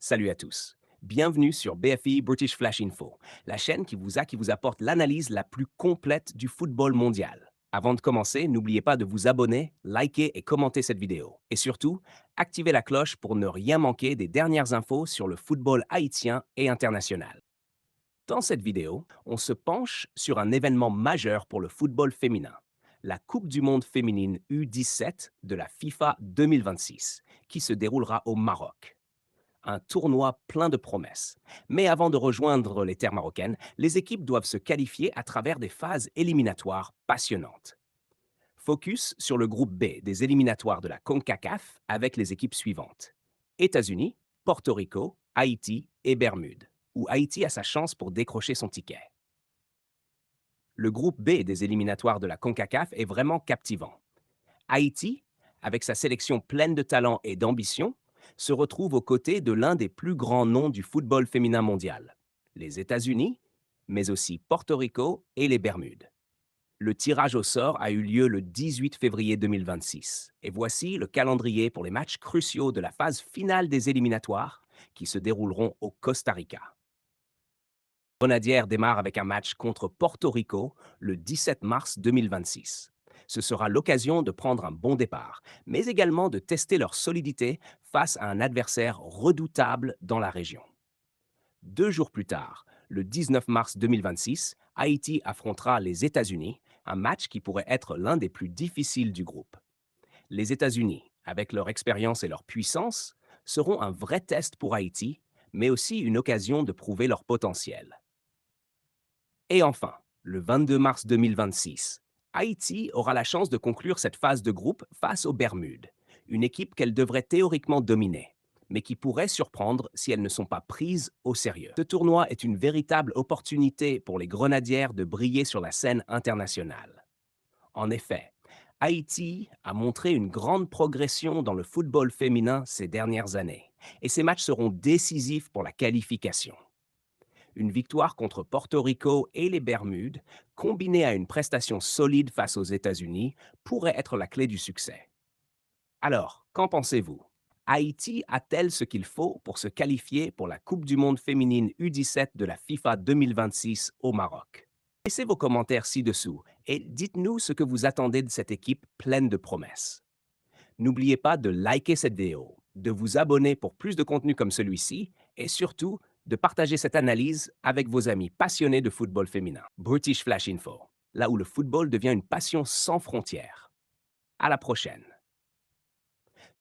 Salut à tous. Bienvenue sur BFI British Flash Info, la chaîne qui vous apporte l'analyse la plus complète du football mondial. Avant de commencer, n'oubliez pas de vous abonner, liker et commenter cette vidéo. Et surtout, activez la cloche pour ne rien manquer des dernières infos sur le football haïtien et international. Dans cette vidéo, on se penche sur un événement majeur pour le football féminin, la Coupe du monde féminine U17 de la FIFA 2026, qui se déroulera au Maroc, un tournoi plein de promesses. Mais avant de rejoindre les terres marocaines, les équipes doivent se qualifier à travers des phases éliminatoires passionnantes. Focus sur le groupe B des éliminatoires de la CONCACAF avec les équipes suivantes: États-Unis, Porto Rico, Haïti et Bermudes, où Haïti a sa chance pour décrocher son ticket. Le groupe B des éliminatoires de la CONCACAF est vraiment captivant. Haïti, avec sa sélection pleine de talent et d'ambition, se retrouve aux côtés de l'un des plus grands noms du football féminin mondial, les États-Unis, mais aussi Porto Rico et les Bermudes. Le tirage au sort a eu lieu le 18 février 2026, et voici le calendrier pour les matchs cruciaux de la phase finale des éliminatoires qui se dérouleront au Costa Rica. Grenadière démarre avec un match contre Porto Rico le 17 mars 2026. Ce sera l'occasion de prendre un bon départ, mais également de tester leur solidité face à un adversaire redoutable dans la région. 2 jours plus tard, le 19 mars 2026, Haïti affrontera les États-Unis, un match qui pourrait être l'un des plus difficiles du groupe. Les États-Unis, avec leur expérience et leur puissance, seront un vrai test pour Haïti, mais aussi une occasion de prouver leur potentiel. Et enfin, le 22 mars 2026, Haïti aura la chance de conclure cette phase de groupe face aux Bermudes, une équipe qu'elle devrait théoriquement dominer, mais qui pourrait surprendre si elles ne sont pas prises au sérieux. Ce tournoi est une véritable opportunité pour les Grenadières de briller sur la scène internationale. En effet, Haïti a montré une grande progression dans le football féminin ces dernières années, et ces matchs seront décisifs pour la qualification. Une victoire contre Porto Rico et les Bermudes, combinée à une prestation solide face aux États-Unis, pourrait être la clé du succès. Alors, qu'en pensez-vous? Haïti a-t-elle ce qu'il faut pour se qualifier pour la Coupe du monde féminine U17 de la FIFA 2026 au Maroc? Laissez vos commentaires ci-dessous et dites-nous ce que vous attendez de cette équipe pleine de promesses. N'oubliez pas de liker cette vidéo, de vous abonner pour plus de contenu comme celui-ci et surtout de partager cette analyse avec vos amis passionnés de football féminin. British Flash Info, là où le football devient une passion sans frontières. À la prochaine.